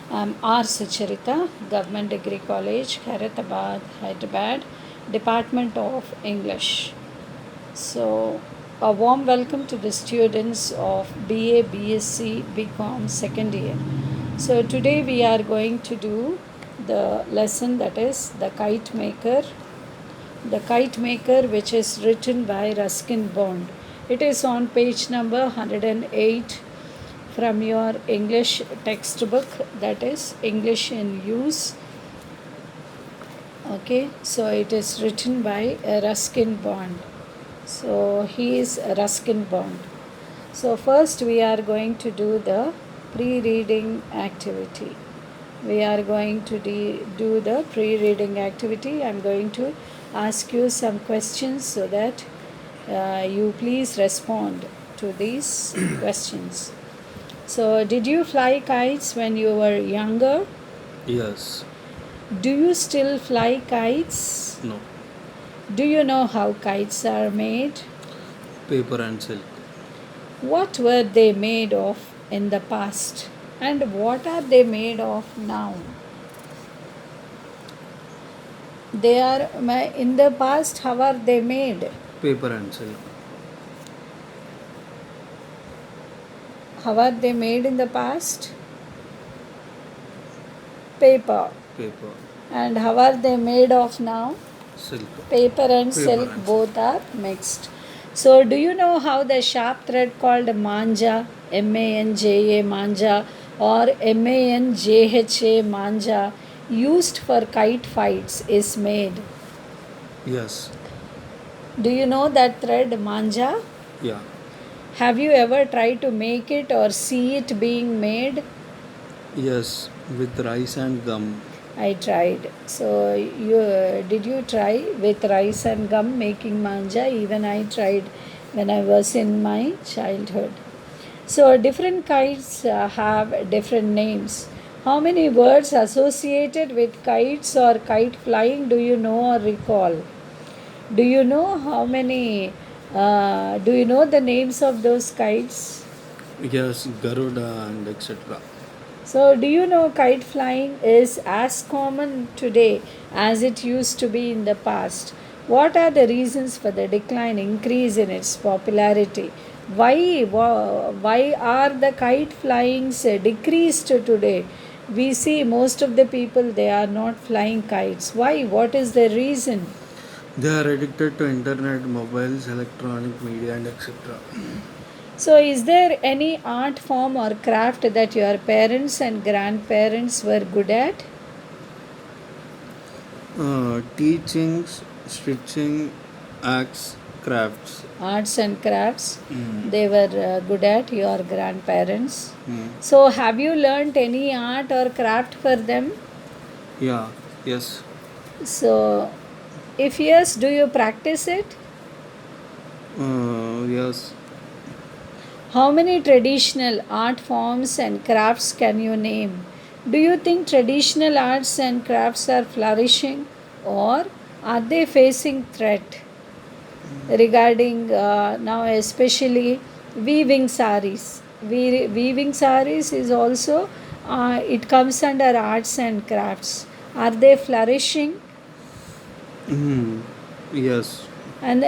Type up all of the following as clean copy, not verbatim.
I'm R. Sucharita, Government Degree College, Khairatabad, Hyderabad, Department of English. So, a warm welcome to the students of BA, BSc, BCom second year. So, today we are going to do the lesson that is The Kite Maker. The Kite Maker, which is written by Ruskin Bond. It is on page number 108 from your English textbook, that is English in Use. Okay, so it is written by Ruskin Bond. So he is Ruskin Bond. So first we are going to do the pre-reading activity. We are going to do the pre-reading activity. I am going to ask you some questions so that you please respond to these questions. So, did you fly kites when you were younger? Yes. Do you still fly kites? No. Do you know how kites are made? Paper and silk. What were they made of in the past? And what are they made of now? They are in the past, how are they made? Paper and silk. How are they made in the past? Paper. Paper. And how are they made of now? Silk. Paper and silk and both are mixed. So, do you know how the sharp thread called manja, M-A-N-J-A, manja, or M-A-N-J-H-A, manja, used for kite fights is made? Yes. Do you know that thread manja? Yeah. Have you ever tried to make it or see it being made? Yes. With rice and gum. I tried. So did you try with rice and gum making manja? Even I tried when I was in my childhood. So different kites have different names. How many words associated with kites or kite flying do you know or recall? Do you know how many? Do you know the names of those kites? Yes. Garuda and etc. So, do you know kite flying is as common today as it used to be in the past? What are the reasons for the decline, increase in its popularity? Why are the kite flyings decreased today? We see most of the people they are not flying kites. Why? What is the reason? They are addicted to internet, mobiles, electronic media and etc. So, is there any art form or craft that your parents and grandparents were good at? Teachings, stitching, acts, crafts. Arts and crafts Mm. they were good at, your grandparents. Mm. So, have you learnt any art or craft for them? Yeah. Yes. So, if yes, do you practice it? Yes. How many traditional art forms and crafts can you name? Do you think traditional arts and crafts are flourishing or are they facing threat regarding now, especially weaving saris? Weaving saris is also it comes under arts and crafts. Are they flourishing? Mm. Yes. And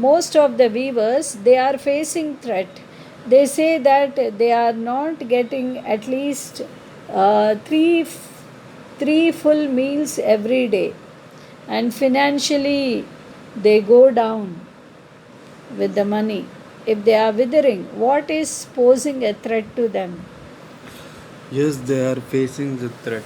most of the weavers they are facing threat. They say that they are not getting at least three full meals every day, and financially they go down with the money. If they are withering, what is posing a threat to them? Yes, they are facing the threat.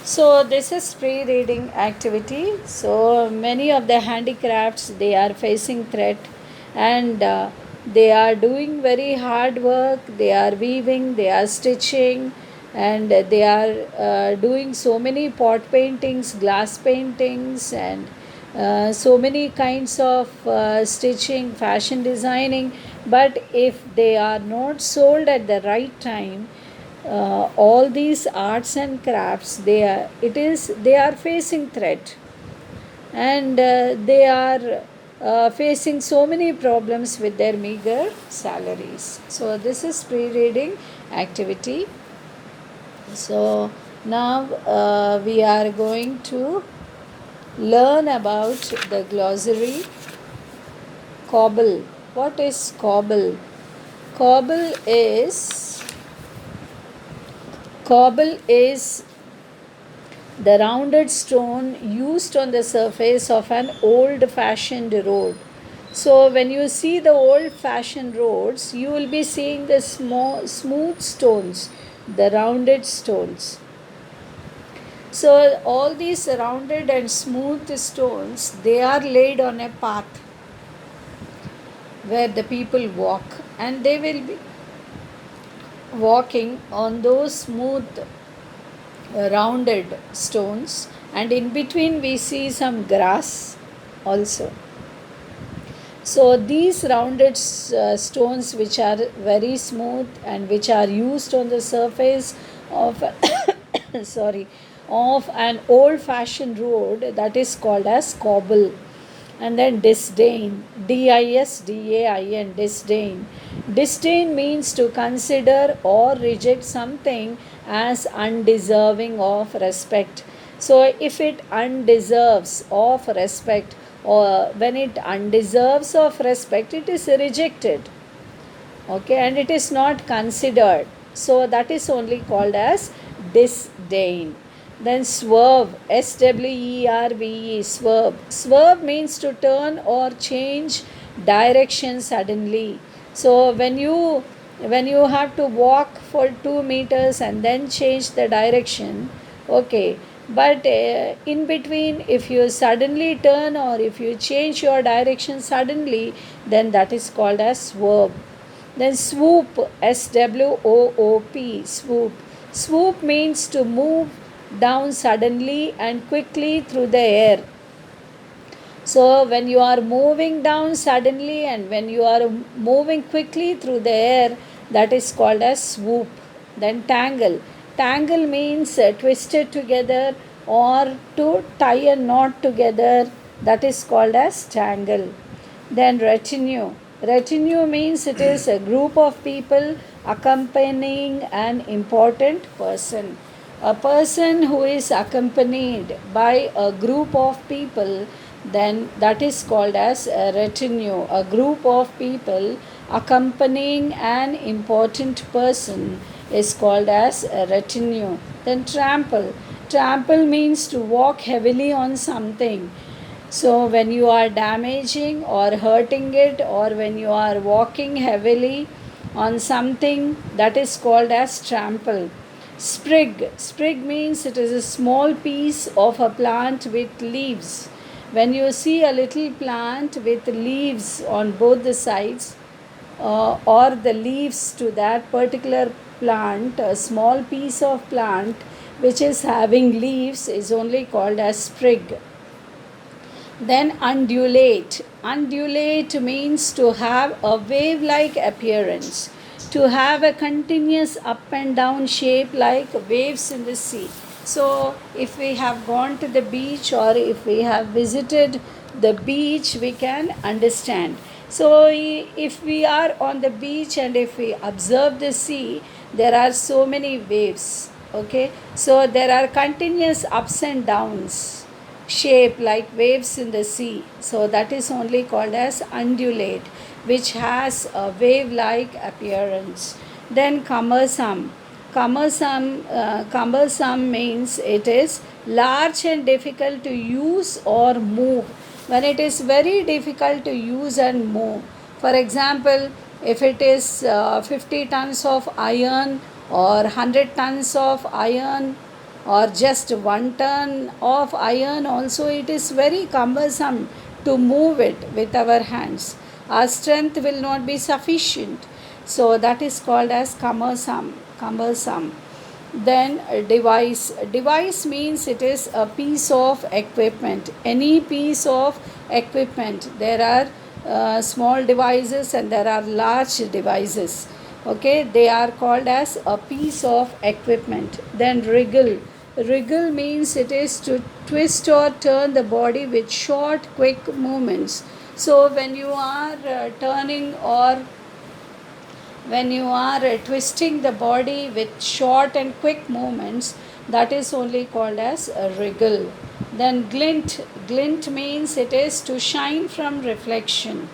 So this is pre-reading activity. So many of the handicrafts they are facing threat, and they are doing very hard work. They are weaving, they are stitching, and they are doing so many pot paintings, glass paintings, and so many kinds of stitching, fashion designing. But if they are not sold at the right time, all these arts and crafts they are facing threat, and they are facing so many problems with their meager salaries. So, this is pre reading activity. So, now we are going to learn about the glossary. Cobble. What is cobble? Cobble is the rounded stone used on the surface of an old fashioned road. So, when you see the old fashioned roads, you will be seeing the small, smooth stones, the rounded stones. So, all these rounded and smooth stones, they are laid on a path where the people walk, and they will be walking on those smooth rounded stones, and in between we see some grass also. So these rounded stones, which are very smooth and which are used on the surface of sorry, of an old fashioned road, that is called as cobble. And then disdain, disdain, disdain. Disdain means to consider or reject something as undeserving of respect. So if it undeserves of respect, or when it undeserves of respect, it is rejected, okay, and it is not considered. So that is only called as disdain. Then swerve, swerve, swerve. Swerve means to turn or change direction suddenly. So when you have to walk for 2 meters and then change the direction, okay, but in between, if you suddenly turn or if you change your direction suddenly, then that is called as swerve. Then swoop, swoop, swoop. Swoop means to move down suddenly and quickly through the air. So, when you are moving down suddenly and when you are moving quickly through the air, that is called as swoop. Then tangle. Tangle means twisted together or to tie a knot together, that is called as tangle. Then retinue. Retinue means it is a group of people accompanying an important person. A person who is accompanied by a group of people, then that is called as a retinue. A group of people accompanying an important person is called as a retinue. Then trample. Trample means to walk heavily on something. So, when you are damaging or hurting it, or when you are walking heavily on something, that is called as trample. Sprig. Sprig means it is a small piece of a plant with leaves. When you see a little plant with leaves on both the sides, or the leaves to that particular plant, a small piece of plant which is having leaves is only called as sprig. Then undulate. Undulate means to have a wave like appearance, to have a continuous up and down shape like waves in the sea. So, if we have gone to the beach or if we have visited the beach, we can understand. So, if we are on the beach and if we observe the sea, there are so many waves. Okay, so there are continuous ups and downs shape like waves in the sea. So that is only called as undulate, which has a wave like appearance. Then cumbersome. Cumbersome means it is large and difficult to use or move. When it is very difficult to use and move, for example, if it is 50 tons of iron or 100 tons of iron or just 1 ton of iron, also it is very cumbersome to move it with our hands. Our strength will not be sufficient. So that is called as cumbersome. Then device. Device means it is a piece of equipment. Any piece of equipment. There are small devices and there are large devices. Okay, they are called as a piece of equipment. Then wriggle. Wriggle means it is to twist or turn the body with short, quick movements. So when you are turning, or when you are twisting the body with short and quick movements, that is only called as a wriggle. Then glint means it is to shine from reflection.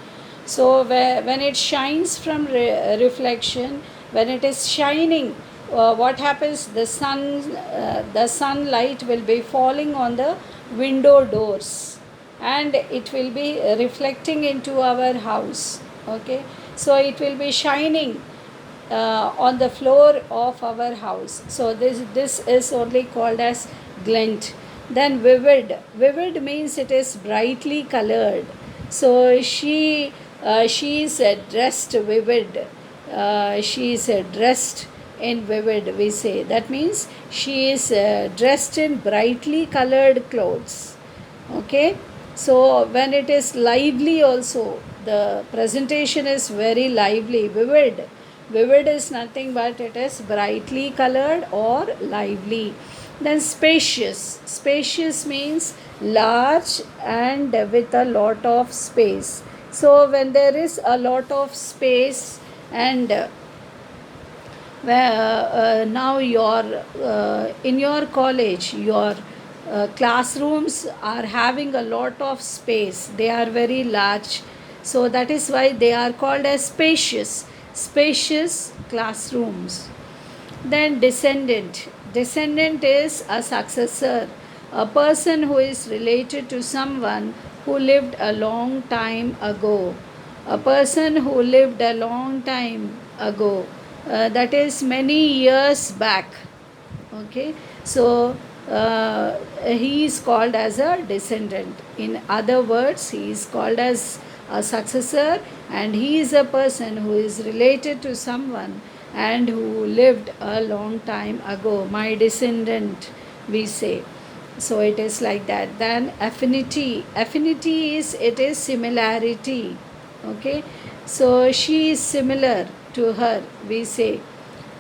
So when it shines from reflection, when it is shining, what happens? The sunlight will be falling on the window doors, and it will be reflecting into our house. Okay, so it will be shining on the floor of our house. So this is only called as glint. Then vivid means it is brightly colored. So she is dressed vivid. She is dressed in vivid, we say. That means she is dressed in brightly colored clothes. Okay, so when it is lively also, the presentation is very lively. Vivid is nothing but it is brightly colored or lively. Then spacious means large and with a lot of space. So when there is a lot of space, and now in your college, your classrooms are having a lot of space, they are very large, so that is why they are called as spacious classrooms. Then descendant is a successor, a person who is related to someone who lived a long time ago. A person who lived a long time ago, that is many years back. Okay, so he is called as a descendant. In other words, he is called as a successor, and he is a person who is related to someone and who lived a long time ago. My descendant, we say. So it is like that. Then affinity is, it is similarity. Okay, so she is similar to her, we say.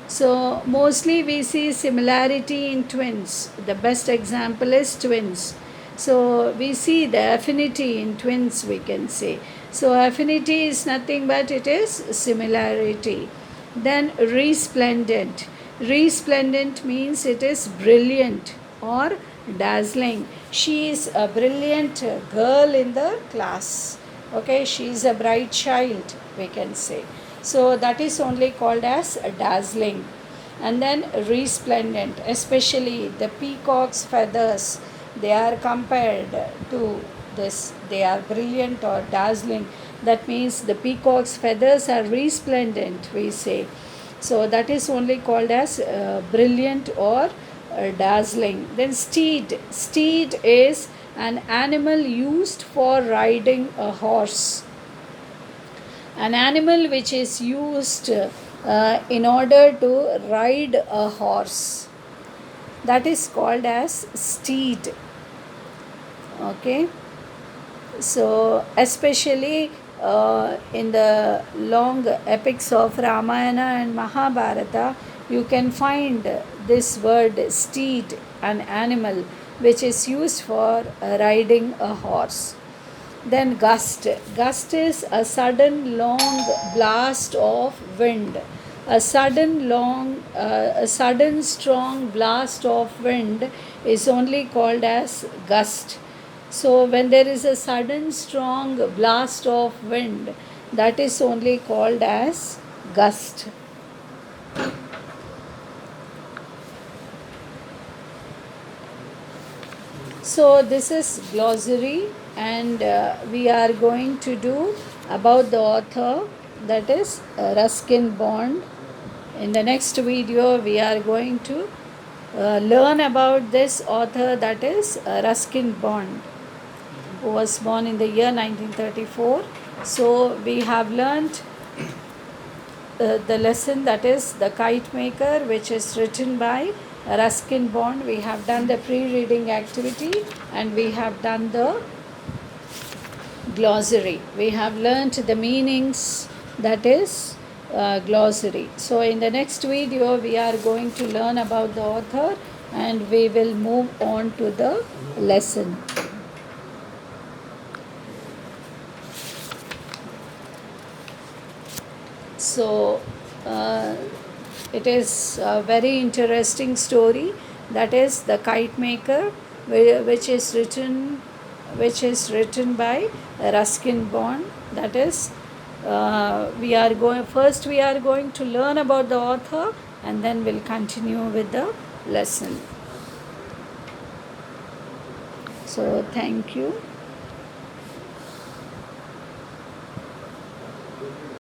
So mostly we see similarity in twins. The best example is twins. So we see the affinity in twins, we can say. So affinity is nothing but it is similarity. Then resplendent. Resplendent means it is brilliant or dazzling. She is a brilliant girl in the class. Okay, she is a bright child, we can say. So that is only called as dazzling. And then resplendent, especially the peacock's feathers, they are compared to this. They are brilliant or dazzling. That means the peacock's feathers are resplendent, we say. So that is only called as brilliant or dazzling. Then steed is an animal used for riding a horse, an animal which is used in order to ride a horse, that is called as steed. Okay, so especially in the long epics of Ramayana and Mahabharata, you can find this word steed, an animal which is used for riding a horse. Then gust. Gust is a sudden long blast of wind. A sudden strong blast of wind is only called as gust. So when there is a sudden strong blast of wind, that is only called as gust. So this is glossary, and we are going to do about the author, that is Ruskin Bond. In the next video we are going to learn about this author, that is Ruskin Bond, who was born in the year 1934. So we have learnt the lesson, that is The Kite Maker, which is written by Ruskin Bond. We have done the pre-reading activity, and we have done the glossary. We have learnt the meanings, that is glossary. So in the next video we are going to learn about the author, and we will move on to the lesson. So uh, it is a very interesting story, that is The Kite Maker, which is written by Ruskin Bond. That is, we are going to learn about the author, and then we'll continue with the lesson. So thank you.